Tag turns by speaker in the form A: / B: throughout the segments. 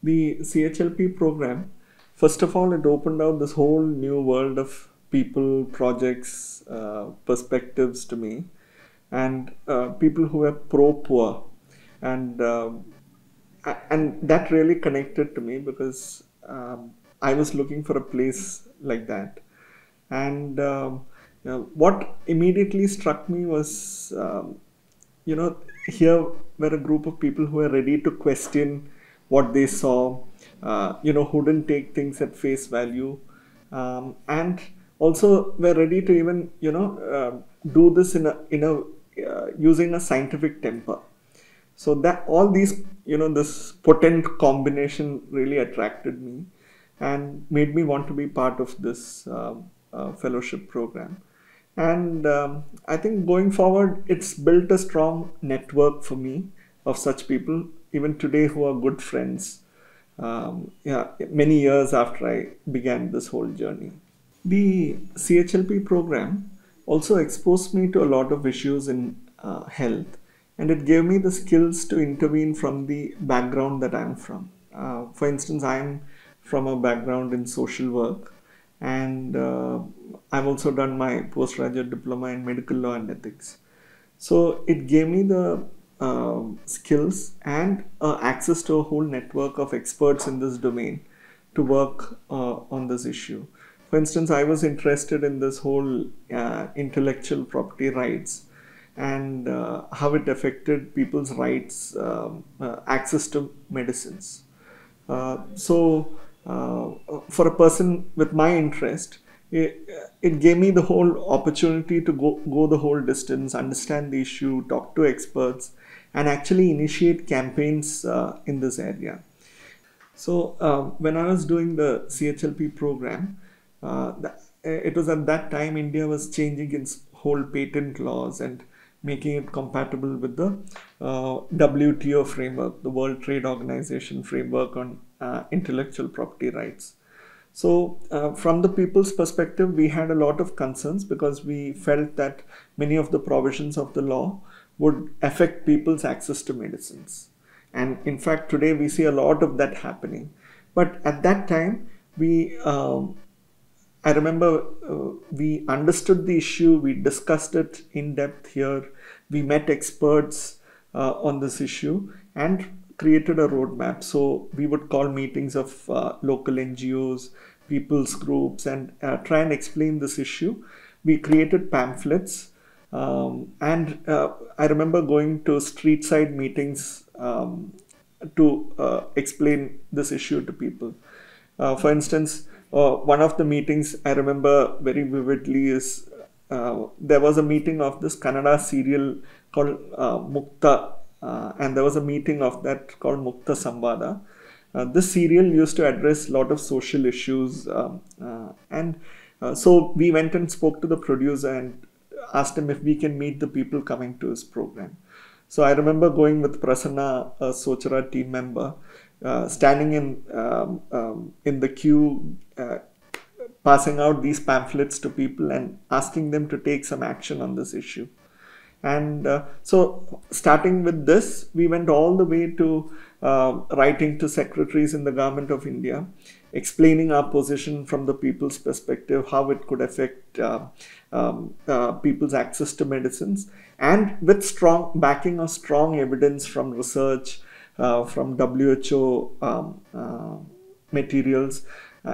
A: The CHLP program, first of all, it opened out this whole new world of people, projects, perspectives to me, and people who were pro-poor, and that really connected to me because I was looking for a place like that. And what immediately struck me was, here were a group of people who were ready to question what they saw, who didn't take things at face value, and also were ready to even, do this in a using a scientific temper. So that all these, this potent combination really attracted me and made me want to be part of this fellowship program. And I think going forward, it's built a strong network for me of such people, even today, who are good friends, many years after I began this whole journey. The CHLP program also exposed me to a lot of issues in health, and it gave me the skills to intervene from the background that I'm from. For instance, I'm from a background in social work, and I've also done my postgraduate diploma in medical law and ethics. So it gave me the skills and access to a whole network of experts in this domain to work on this issue. For instance, I was interested in this whole intellectual property rights and how it affected people's rights, access to medicines. For a person with my interest, it gave me the whole opportunity to go the whole distance, understand the issue, talk to experts, and actually initiate campaigns in this area. So when I was doing the CHLP program, it was at that time India was changing its whole patent laws and making it compatible with the WTO framework, the World Trade Organization framework on intellectual property rights. So from the people's perspective, we had a lot of concerns because we felt that many of the provisions of the law would affect people's access to medicines. And in fact, today we see a lot of that happening. But at that time, I remember we understood the issue, we discussed it in depth here, we met experts on this issue and created a roadmap. So we would call meetings of local NGOs, people's groups, and try and explain this issue. We created pamphlets, and I remember going to street side meetings to explain this issue to people. For instance, one of the meetings I remember very vividly is there was a meeting of this Kannada serial called Mukta, and there was a meeting of that called Mukta Samvada. This serial used to address a lot of social issues, so we went and spoke to the producer and asked him if we can meet the people coming to his program. So I remember going with Prasanna, a SOCHARA team member, standing in the queue, passing out these pamphlets to people and asking them to take some action on this issue. And so starting with this, we went all the way to writing to secretaries in the Government of India, explaining our position from the people's perspective, how it could affect people's access to medicines, and with strong backing of strong evidence from research, from WHO materials,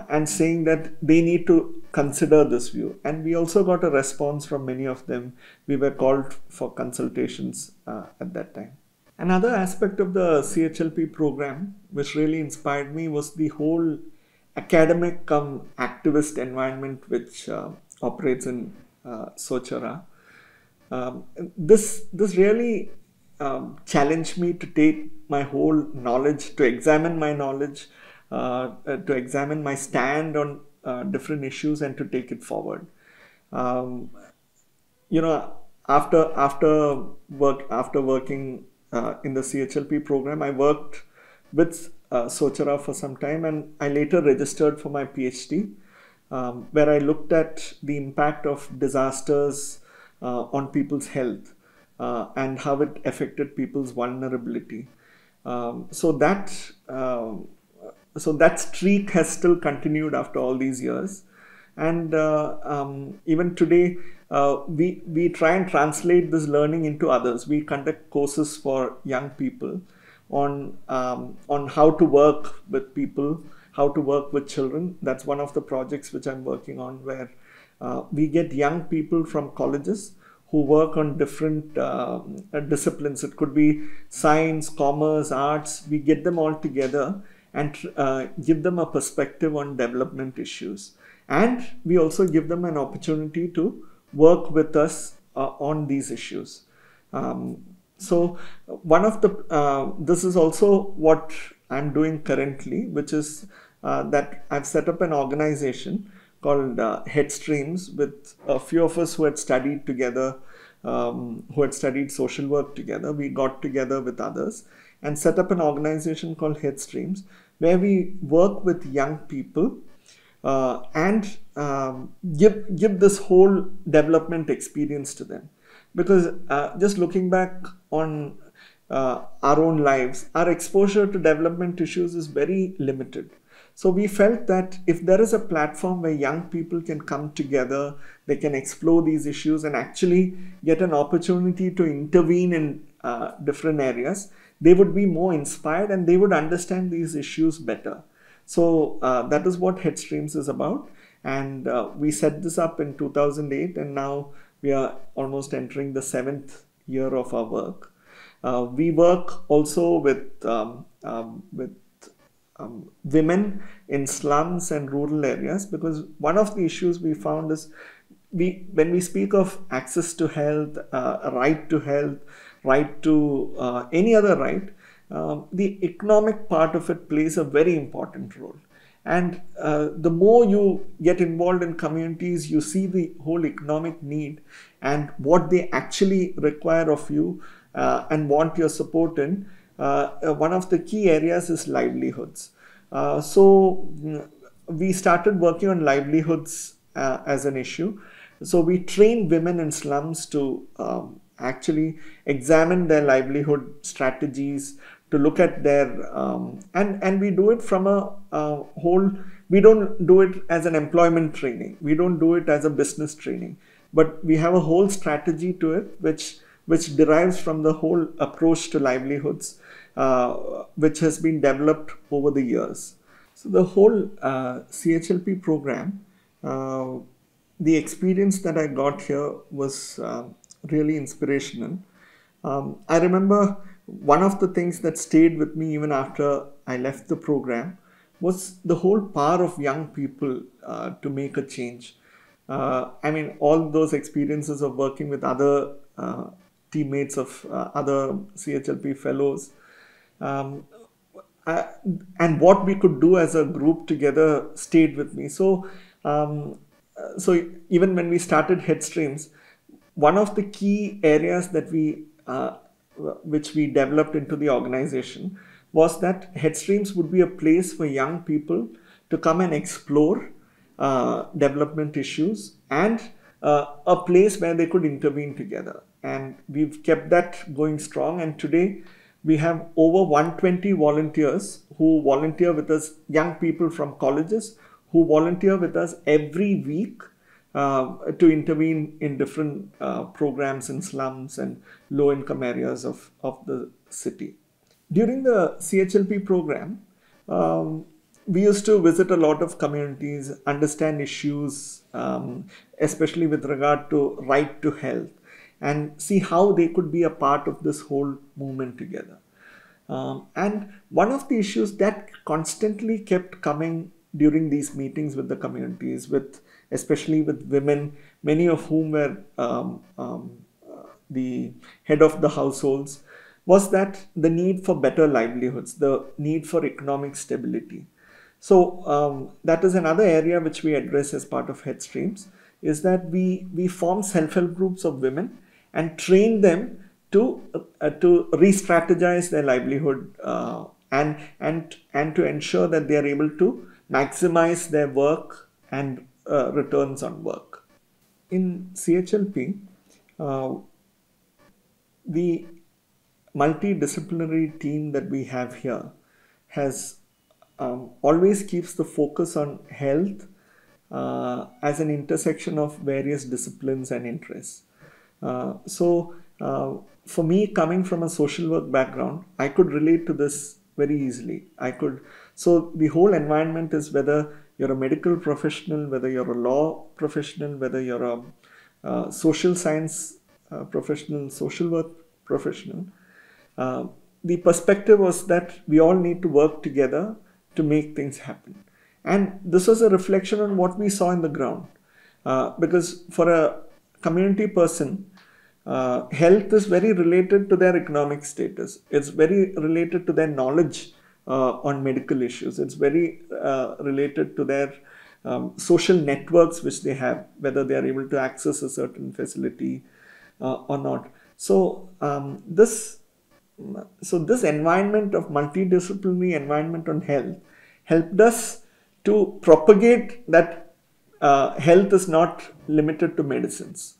A: and saying that they need to consider this view. And we also got a response from many of them. We were called for consultations at that time. Another aspect of the CHLP program which really inspired me was the whole academic cum activist environment which operates in SOCHARA. This really challenged me to take my whole knowledge, to examine my knowledge, to examine my stand on different issues and to take it forward. After working in the CHLP program, I worked with SOCHARA for some time, and I later registered for my PhD, where I looked at the impact of disasters on people's health and how it affected people's vulnerability. So that so that streak has still continued after all these years. And even today, we try and translate this learning into others. We conduct courses for young people on how to work with people, how to work with children. That's one of the projects which I'm working on, where we get young people from colleges who work on different disciplines. It could be science, commerce, arts. We get them all together and give them a perspective on development issues. And we also give them an opportunity to work with us on these issues. So one of the, this is also what I'm doing currently, which is that I've set up an organization called Headstreams with a few of us who had studied together, who had studied social work together. We got together with others and set up an organization called Headstreams, where we work with young people and give this whole development experience to them. Because just looking back on our own lives, our exposure to development issues is very limited. So we felt that if there is a platform where young people can come together, they can explore these issues and actually get an opportunity to intervene in different areas, they would be more inspired and they would understand these issues better. So that is what Headstreams is about. And we set this up in 2008, and now we are almost entering the 7th year of our work. We work also with women in slums and rural areas, because one of the issues we found is when we speak of access to health, right to health, right to any other right, the economic part of it plays a very important role. And the more you get involved in communities, you see the whole economic need and what they actually require of you and want your support in. One of the key areas is livelihoods. So we started working on livelihoods as an issue. So we train women in slums to actually examine their livelihood strategies, to look at their and we do it from a whole. We don't do it as an employment training, we don't do it as a business training, but we have a whole strategy to it which derives from the whole approach to livelihoods, which has been developed over the years. So the whole CHLP program, the experience that I got here was really inspirational. I remember one of the things that stayed with me even after I left the program was the whole power of young people to make a change. I mean, all those experiences of working with other teammates of other CHLP fellows, and what we could do as a group together stayed with me. So, so even when we started Headstreams, one of the key areas that which we developed into the organization was that Headstreams would be a place for young people to come and explore development issues, and a place where they could intervene together. And we've kept that going strong, and today we have over 120 volunteers who volunteer with us, young people from colleges who volunteer with us every week to intervene in different programs in slums and low-income areas of the city. During the CHLP program, we used to visit a lot of communities, understand issues, especially with regard to right to health, and see how they could be a part of this whole movement together. And one of the issues that constantly kept coming during these meetings with the communities, especially with women, many of whom were the head of the households, was that the need for better livelihoods, the need for economic stability. So that is another area which we address as part of Headstreams, is that we form self-help groups of women and train them to re-strategize their livelihood and to ensure that they are able to maximize their work and returns on work. In CHLP, the multidisciplinary team that we have here has always keeps the focus on health as an intersection of various disciplines and interests. For me, coming from a social work background, I could relate to this very easily. So the whole environment is, whether you're a medical professional, whether you're a law professional, whether you're a social science professional, social work professional, uh, the perspective was that we all need to work together to make things happen. And this was a reflection on what we saw in the ground. Because for a community person, health is very related to their economic status. It's very related to their knowledge on medical issues. It's very related to their social networks which they have, whether they are able to access a certain facility or not. This environment of multidisciplinary environment on health helped us to propagate that health is not limited to medicines.